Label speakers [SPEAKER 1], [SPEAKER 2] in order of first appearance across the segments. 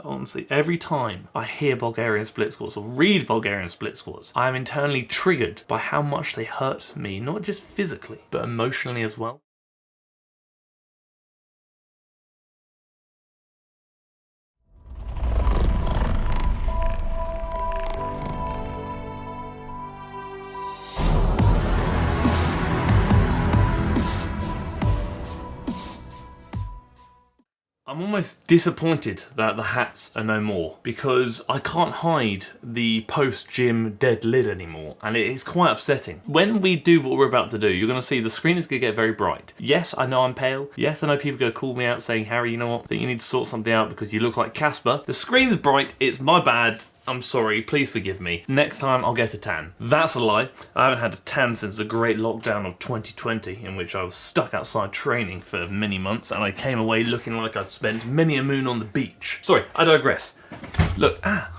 [SPEAKER 1] Honestly, every time I hear Bulgarian split squats or read Bulgarian split squats, I am internally triggered by how much they hurt me, not just physically, but emotionally as well. I'm almost disappointed that the hats are no more, because I can't hide the post-gym dead lid anymore, and it is quite upsetting. When we do what we're about to do, you're going to see the screen is going to get very bright. Yes, I know I'm pale. Yes, I know people are going to call me out saying, Harry, you know what, I think you need to sort something out because you look like Casper. The screen's bright, it's my bad. I'm sorry, please forgive me. Next time I'll get a tan. That's a lie. I haven't had a tan since the great lockdown of 2020, in which I was stuck outside training for many months, and I came away looking like I'd spent many a moon on the beach. Sorry, I digress. Look, why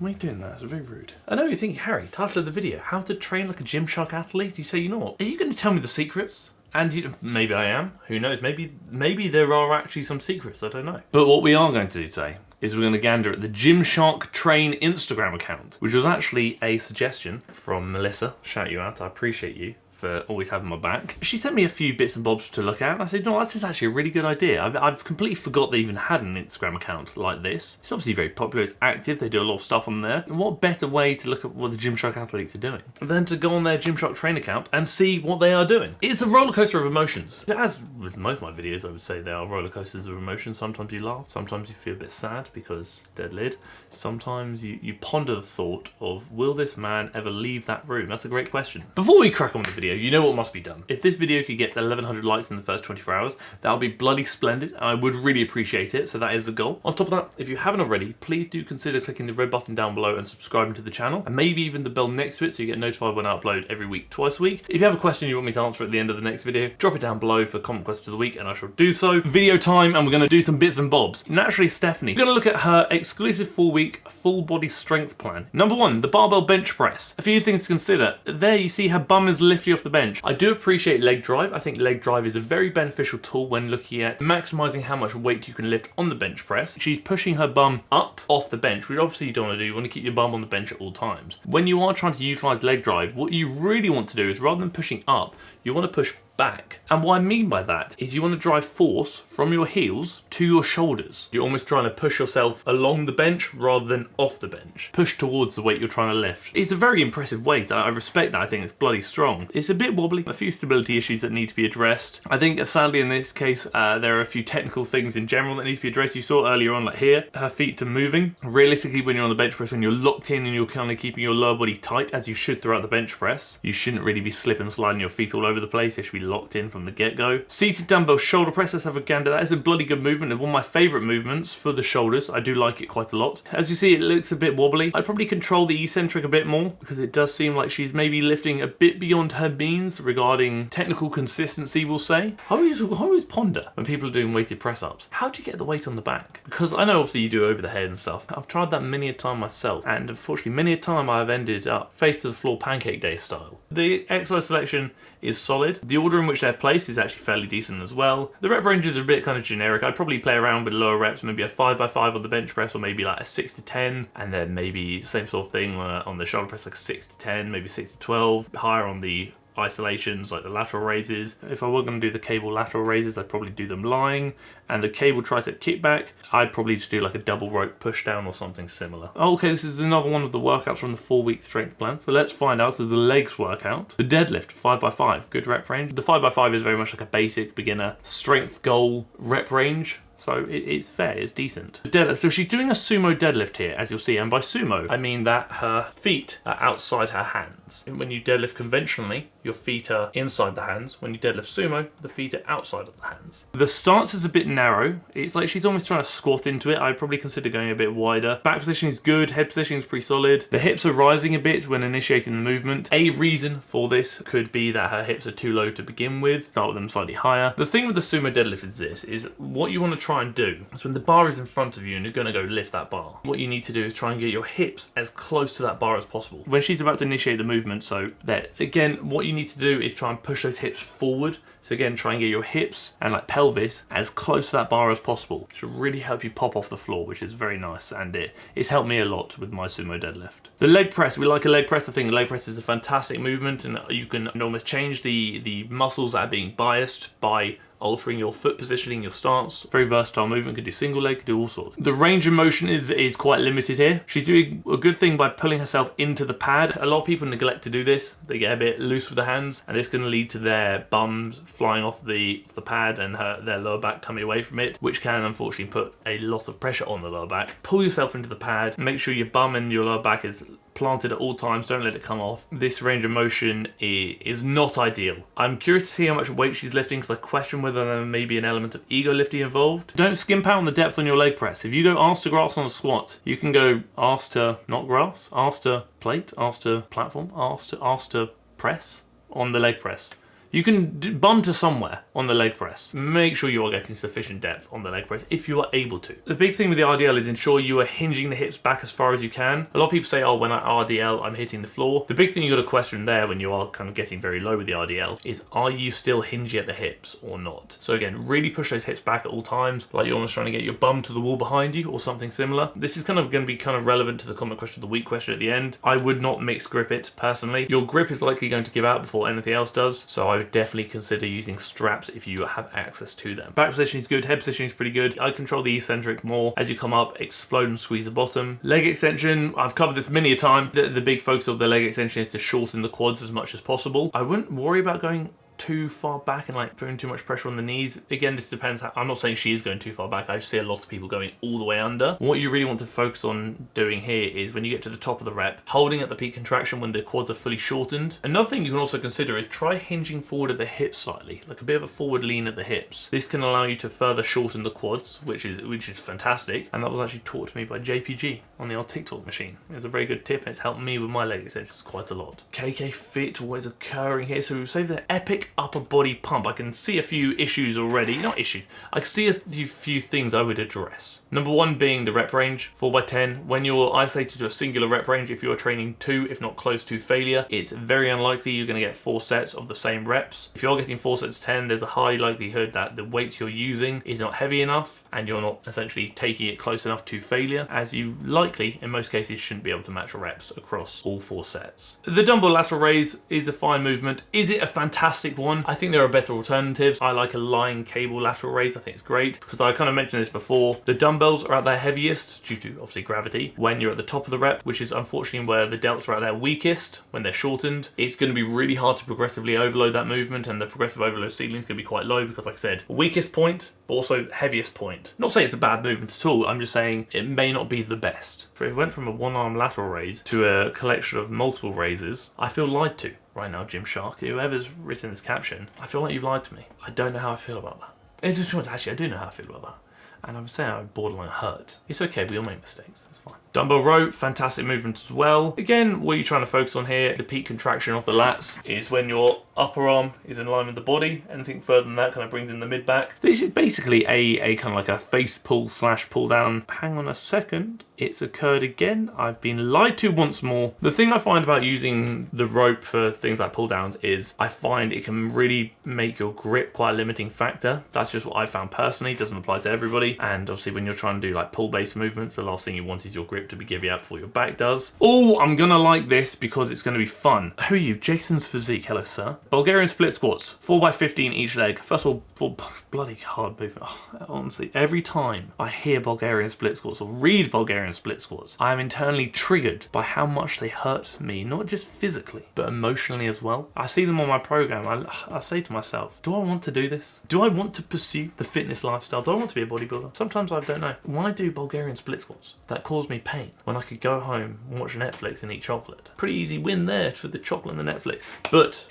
[SPEAKER 1] are you doing that? It's very rude. I know you're thinking, Harry, title of the video, how to train like a Gymshark athlete? You say, you know what, are you going to tell me the secrets? And maybe I am, who knows, maybe there are actually some secrets, I don't know. But what we are going to do today is we're going to gander at the Gymshark Train Instagram account, which was actually a suggestion from Melissa. Shout you out, I appreciate you for always having my back. She sent me a few bits and bobs to look at, and I said, no, that's just actually a really good idea. I've completely forgot they even had an Instagram account like this. It's obviously very popular, it's active, they do a lot of stuff on there. And what better way to look at what the Gymshark athletes are doing than to go on their Gymshark Train account and see what they are doing. It's a roller coaster of emotions. As with most of my videos, I would say they are roller coasters of emotions. Sometimes you laugh, sometimes you feel a bit sad because dead lid. Sometimes you ponder the thought of, will this man ever leave that room? That's a great question. Before we crack on with the video, you know what must be done. If this video could get 1,100 likes in the first 24 hours, that would be bloody splendid. I would really appreciate it, so that is the goal. On top of that, if you haven't already, please do consider clicking the red button down below and subscribing to the channel, and maybe even the bell next to it so you get notified when I upload every week, twice a week. If you have a question you want me to answer at the end of the next video, drop it down below for comment question of the week and I shall do so. Video time, and we're going to do some bits and bobs. Naturally, Stefanie, we're going to look at her exclusive 4-week full body strength plan. Number 1, the barbell bench press. A few things to consider. There you see her bum is lifting off the bench. I do appreciate leg drive. I think leg drive is a very beneficial tool when looking at maximizing how much weight you can lift on the bench press. She's pushing her bum up off the bench, which obviously you don't want to do. You want to keep your bum on the bench at all times. When you are trying to utilize leg drive, what you really want to do is, rather than pushing up, you want to push back. And what I mean by that is you want to drive force from your heels to your shoulders. You're almost trying to push yourself along the bench rather than off the bench. Push towards the weight you're trying to lift. It's a very impressive weight. I respect that. I think it's bloody strong. It's a bit wobbly. A few stability issues that need to be addressed. I think sadly in this case there are a few technical things in general that need to be addressed. You saw earlier on, like here, her feet are moving. Realistically, when you're on the bench press, when you're locked in and you're kind of keeping your lower body tight, as you should throughout the bench press, you shouldn't really be slipping and sliding your feet all over the place. They should be locked in from the get-go. Seated dumbbell shoulder press, let's have a gander. That is a bloody good movement. It's one of my favourite movements for the shoulders. I do like it quite a lot. As you see, it looks a bit wobbly. I'd probably control the eccentric a bit more because it does seem like she's maybe lifting a bit beyond her means regarding technical consistency, we'll say. I always ponder when people are doing weighted press-ups, how do you get the weight on the back? Because I know obviously you do over the head and stuff. I've tried that many a time myself, and unfortunately many a time I've ended up face to the floor pancake day style. The exercise selection is solid. The order in which they're placed is actually fairly decent as well. The rep ranges are a bit kind of generic. I'd probably play around with lower reps, maybe a 5x5 on the bench press, or maybe like a 6 to 10, and then maybe same sort of thing on the shoulder press, like a 6 to 10, maybe 6 to 12, higher on the isolations like the lateral raises. If I were going to do the cable lateral raises, I'd probably do them lying, and the cable tricep kickback, I'd probably just do like a double rope push down or something similar. Okay, this is another one of the workouts from the 4-week strength plan, so let's find out. So the legs workout, the deadlift 5x5, good rep range. The 5x5 is very much like a basic beginner strength goal rep range, so it's fair, it's decent. Deadlift, so she's doing a sumo deadlift here, as you'll see, and by sumo, I mean that her feet are outside her hands. And when you deadlift conventionally, your feet are inside the hands. When you deadlift sumo, the feet are outside of the hands. The stance is a bit narrow. It's like she's almost trying to squat into it. I'd probably consider going a bit wider. Back position is good, head position is pretty solid. The hips are rising a bit when initiating the movement. A reason for this could be that her hips are too low to begin with. Start with them slightly higher. The thing with the sumo deadlift is this, is what you want to try and do is when the bar is in front of you and you're going to go lift that bar, what you need to do is try and get your hips as close to that bar as possible when she's about to initiate the movement. So that again, what you need to do is try and push those hips forward So again, try and get your hips and like pelvis as close to that bar as possible. It should really help you pop off the floor, which is very nice, and it's helped me a lot with my sumo deadlift. The leg press, we like a leg press. I think the leg press is a fantastic movement, and you can almost change the muscles that are being biased by altering your foot positioning, your stance. Very versatile movement, could do single leg, could do all sorts. The range of motion is quite limited here. She's doing a good thing by pulling herself into the pad. A lot of people neglect to do this. They get a bit loose with the hands, and this is going to lead to their bums flying off the pad and their lower back coming away from it, which can unfortunately put a lot of pressure on the lower back. Pull yourself into the pad, make sure your bum and your lower back is planted at all times, don't let it come off. This range of motion is not ideal. I'm curious to see how much weight she's lifting, because I question whether there may be an element of ego lifting involved. Don't skimp out on the depth on your leg press. If you go arse to grass on a squat, you can go arse to not grass, arse to plate, arse to platform, arse to press on the leg press. You can bum to somewhere on the leg press. Make sure you are getting sufficient depth on the leg press if you are able to. The big thing with the RDL is ensure you are hinging the hips back as far as you can. A lot of people say, oh, when I RDL, I'm hitting the floor. The big thing you got to question there when you are kind of getting very low with the RDL is, are you still hinging at the hips or not? So again, really push those hips back at all times, like you're almost trying to get your bum to the wall behind you or something similar. This is kind of going to be kind of relevant to the comment question of the week question at the end. I would not mix grip it personally. Your grip is likely going to give out before anything else does, so I would definitely consider using straps if you have access to them. Back position is good, head position is pretty good. I control the eccentric more. As you come up, explode and squeeze the bottom. Leg extension, I've covered this many a time. The big focus of the leg extension is to shorten the quads as much as possible. I wouldn't worry about going too far back and like putting too much pressure on the knees. Again, this depends. I'm not saying she is going too far back. I see a lot of people going all the way under. What you really want to focus on doing here is when you get to the top of the rep, holding at the peak contraction when the quads are fully shortened. Another thing you can also consider is try hinging forward at the hips slightly, like a bit of a forward lean at the hips. This can allow you to further shorten the quads, which is fantastic. And that was actually taught to me by JPG on the old TikTok machine. It was a very good tip, and it's helped me with my leg extensions quite a lot. KK Fit, what is occurring here? So we'll say the epic upper body pump. I can see a few issues already. Not issues. I can see a few things I would address. Number one being the rep range, 4x10. When you're isolated to a singular rep range, if you're training 2, if not close to failure, it's very unlikely you're going to get 4 sets of the same reps. If you're getting 4 sets 10, there's a high likelihood that the weight you're using is not heavy enough and you're not essentially taking it close enough to failure, as you likely, in most cases, shouldn't be able to match reps across all 4 sets. The dumbbell lateral raise is a fine movement. Is it a fantastic one? I think there are better alternatives. I like a lying cable lateral raise. I think it's great because I kind of mentioned this before. The dumbbells are at their heaviest due to obviously gravity when you're at the top of the rep, which is unfortunately where the delts are at their weakest when they're shortened. It's going to be really hard to progressively overload that movement, and the progressive overload ceiling is going to be quite low because, like I said, weakest point, but also heaviest point. Not saying it's a bad movement at all. I'm just saying it may not be the best. If it went from a one-arm lateral raise to a collection of multiple raises, I feel lied to right now, Gymshark. Whoever's written this caption, I feel like you've lied to me. I don't know how I feel about that. It's just actually, I do know how I feel about that. And I'm saying I'm borderline hurt. It's okay, we all make mistakes, that's fine. Dumbbell row, fantastic movement as well. Again, what you're trying to focus on here, the peak contraction of the lats, is when your upper arm is in line with the body. Anything further than that kind of brings in the mid back. This is basically a kind of like a face pull / pull down. Hang on a second, it's occurred again. I've been lied to once more. The thing I find about using the rope for things like pull downs is I find it can really make your grip quite a limiting factor. That's just what I found personally. It doesn't apply to everybody. And obviously when you're trying to do like pull based movements, the last thing you want is your grip to be giving out before your back does. Oh, I'm gonna like this because it's gonna be fun. Who are you? Jason's Physique. Hello, sir. Bulgarian split squats, 4x15 each leg. First of all, bloody hard movement. Oh, honestly, every time I hear Bulgarian split squats or read Bulgarian split squats, I am internally triggered by how much they hurt me, not just physically, but emotionally as well. I see them on my program. I say to myself, do I want to do this? Do I want to pursue the fitness lifestyle? Do I want to be a bodybuilder? Sometimes I don't know. Why do Bulgarian split squats that cause me pain when I could go home and watch Netflix and eat chocolate? Pretty easy win there for the chocolate and the Netflix. But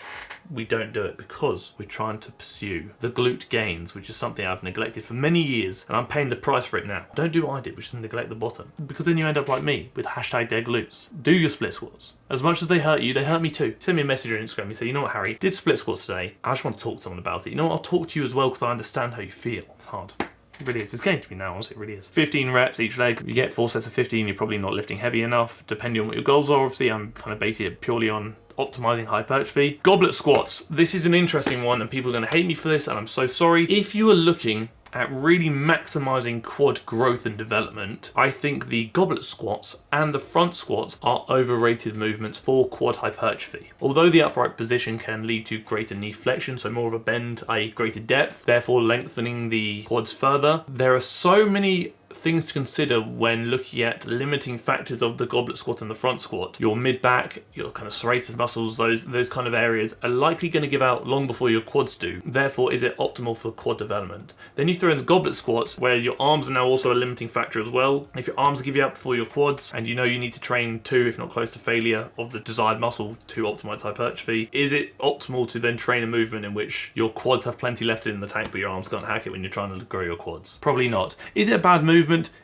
[SPEAKER 1] we don't do it because we're trying to pursue the glute gains, which is something I've neglected for many years, and I'm paying the price for it now. Don't do what I did, which is neglect the bottom, because then you end up like me with #dead glutes. Do your split squats. As much as they hurt you, they hurt me too. Send me a message on Instagram and say, you know what, Harry, did split squats today. I just want to talk to someone about it. You know what, I'll talk to you as well because I understand how you feel. It's hard. It really is. It's getting to me now, honestly, it really is. 15 reps each leg. You get 4 sets of 15, you're probably not lifting heavy enough, depending on what your goals are. Obviously, I'm kind of basing it purely on optimizing hypertrophy. Goblet squats. This is an interesting one and people are going to hate me for this and I'm so sorry. If you are looking at really maximizing quad growth and development, I think the goblet squats and the front squats are overrated movements for quad hypertrophy. Although the upright position can lead to greater knee flexion, so more of a bend, i.e. greater depth, therefore lengthening the quads further, there are so many things to consider when looking at limiting factors of the goblet squat and the front squat. Your mid-back, your kind of serratus muscles, those kind of areas are likely going to give out long before your quads do. Therefore, is it optimal for quad development? Then you throw in the goblet squats, where your arms are now also a limiting factor as well. If your arms give you out before your quads, and you know you need to train to, if not close to failure, of the desired muscle to optimize hypertrophy, is it optimal to then train a movement in which your quads have plenty left in the tank, but your arms can't hack it when you're trying to grow your quads? Probably not. Is it a bad movement?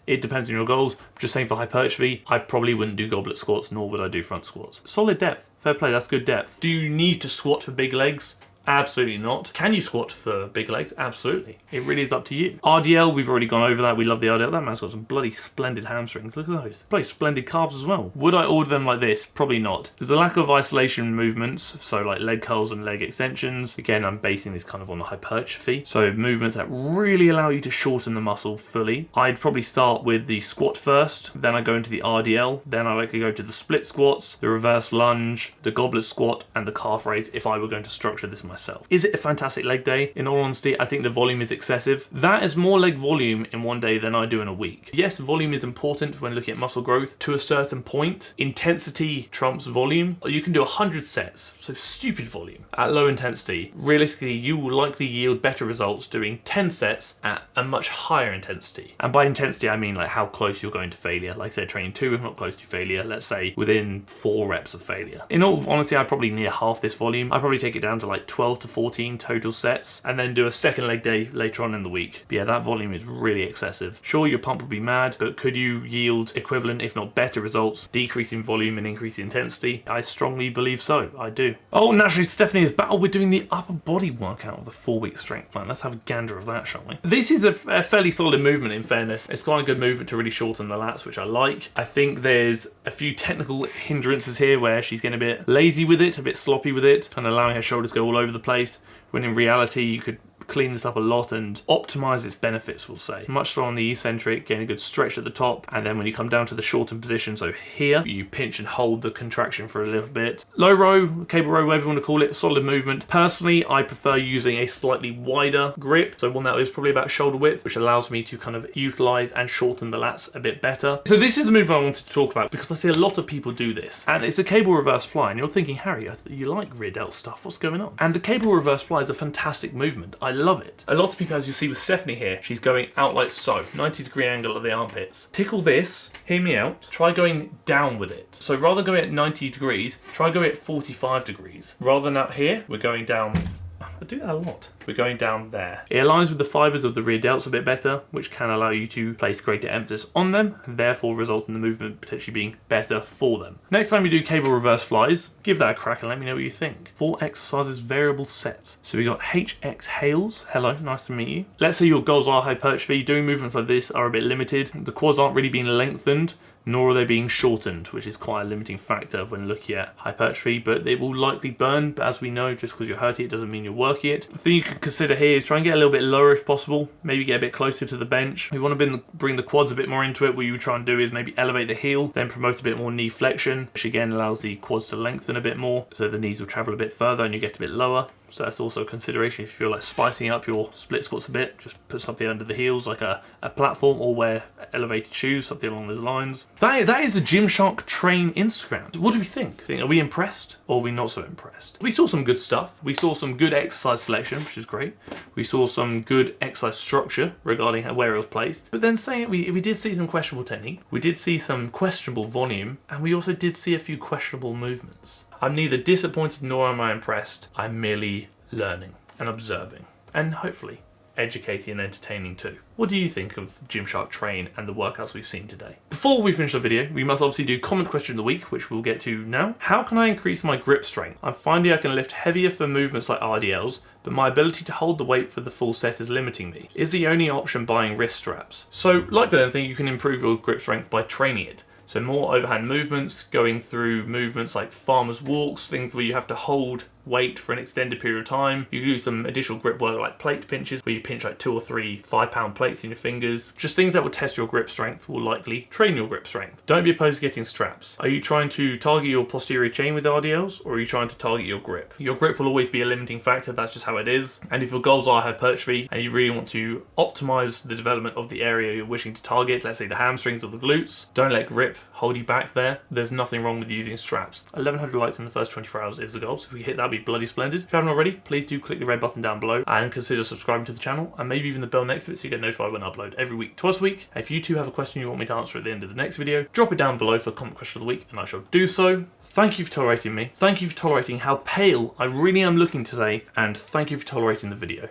[SPEAKER 1] It depends on your goals. Just saying, for hypertrophy, I probably wouldn't do goblet squats, nor would I do front squats. Solid depth. Fair play, that's good depth. Do you need to squat for big legs? Absolutely not. Can you squat for big legs? Absolutely. It really is up to you. RDL, we've already gone over that. We love the RDL. That man's got some bloody splendid hamstrings. Look at those. Bloody splendid calves as well. Would I order them like this? Probably not. There's a lack of isolation movements, so like leg curls and leg extensions. Again, I'm basing this kind of on the hypertrophy. So movements that really allow you to shorten the muscle fully. I'd probably start with the squat first, then I go into the RDL, then I like to go to the split squats, the reverse lunge, the goblet squat, and the calf raise if I were going to structure this myself. Is it a fantastic leg day? In all honesty, I think the volume is excessive. That is more leg volume in one day than I do in a week. Yes, volume is important when looking at muscle growth to a certain point. Intensity trumps volume. You can do 100 sets, so stupid volume. At low intensity, realistically, you will likely yield better results doing 10 sets at a much higher intensity. And by intensity, I mean like how close you're going to failure. Like I said, training 2 if not close to failure, let's say within 4 reps of failure. In all honesty, I'd probably near half this volume. I'd probably take it down to like 12 to 14 total sets and then do a second leg day later on in the week. But yeah, that volume is really excessive. Sure, your pump will be mad, but could you yield equivalent, if not better results, decreasing volume and increasing intensity? I strongly believe so. I do. Oh, naturally, Stefanie is back. We're doing the upper body workout of the 4-week strength plan. Let's have a gander of that, shall we? This is a fairly solid movement, in fairness. It's quite a good movement to really shorten the lats, which I like. I think there's a few technical hindrances here where she's getting a bit lazy with it, a bit sloppy with it, kind of allowing her shoulders to go all over the place, when in reality you could clean this up a lot and optimize its benefits, we'll say. Much stronger on the eccentric, getting a good stretch at the top, and then when you come down to the shortened position, so here, you pinch and hold the contraction for a little bit. Low row, cable row, whatever you want to call it, solid movement. Personally, I prefer using a slightly wider grip, so one that is probably about shoulder width, which allows me to kind of utilize and shorten the lats a bit better. So this is the movement I wanted to talk about because I see a lot of people do this, and it's a cable reverse fly, and you're thinking, Harry, you like rear delt stuff, what's going on? And the cable reverse fly is a fantastic movement. I love it. A lot of people, as you see with Stefanie here, she's going out like so, 90-degree angle at the armpits. Tickle this, hear me out, try going down with it. So rather than going at 90 degrees, try going at 45 degrees. Rather than out here, we're going down. I do that a lot. We're going down there. It aligns with the fibers of the rear delts a bit better, which can allow you to place greater emphasis on them, and therefore result in the movement potentially being better for them. Next time you do cable reverse flies, give that a crack and let me know what you think. 4 exercises, variable sets. So we got HX Hales. Hello, nice to meet you. Let's say your goals are hypertrophy. Doing movements like this are a bit limited. The quads aren't really being lengthened, nor are they being shortened, which is quite a limiting factor when looking at hypertrophy, but it will likely burn. But as we know, just because you're hurting it doesn't mean you're working it. The thing you can consider here is try and get a little bit lower if possible, maybe get a bit closer to the bench. We want to bring the quads a bit more into it. What you try and do is maybe elevate the heel, then promote a bit more knee flexion, which again allows the quads to lengthen a bit more, so the knees will travel a bit further and you get a bit lower. So that's also a consideration if you feel like spicing up your split squats a bit. Just put something under the heels like a platform, or wear elevated shoes, something along those lines. That is a Gymshark train Instagram. What do we think? Are we impressed or are we not so impressed? We saw some good stuff. We saw some good exercise selection, which is great. We saw some good exercise structure regarding where it was placed. But then saying we did see some questionable technique. We did see some questionable volume, and we also did see a few questionable movements. I'm neither disappointed nor am I impressed. I'm merely learning and observing, and hopefully educating and entertaining too. What do you think of Gymshark Train and the workouts we've seen today? Before we finish the video, we must obviously do comment question of the week, which we'll get to now. How can I increase my grip strength? I'm finding I can lift heavier for movements like RDLs, but my ability to hold the weight for the full set is limiting me. Is the only option buying wrist straps? So, like with anything, you can improve your grip strength by training it. So more overhand movements, going through movements like farmer's walks, things where you have to hold weight for an extended period of time. You can do some additional grip work like plate pinches, where you pinch like 2 or 3 5-pound plates in your fingers. Just things that will test your grip strength, will likely train your grip strength. Don't be opposed to getting straps. Are you trying to target your posterior chain with RDLs, or are you trying to target your grip? Your grip will always be a limiting factor, that's just how it is. And if your goals are hypertrophy and you really want to optimize the development of the area you're wishing to target, let's say the hamstrings or the glutes, don't let grip hold you back there. There's nothing wrong with using straps. 1100 likes in the first 24 hours is the goal, so if we hit that, that'd be bloody splendid. If you haven't already, please do click the red button down below and consider subscribing to the channel, and maybe even the bell next to it so you get notified when I upload every week, twice a week. If you two have a question you want me to answer at the end of the next video, drop it down below for comment question of the week and I shall do so. Thank you for tolerating me. Thank you for tolerating how pale I really am looking today, and thank you for tolerating the video.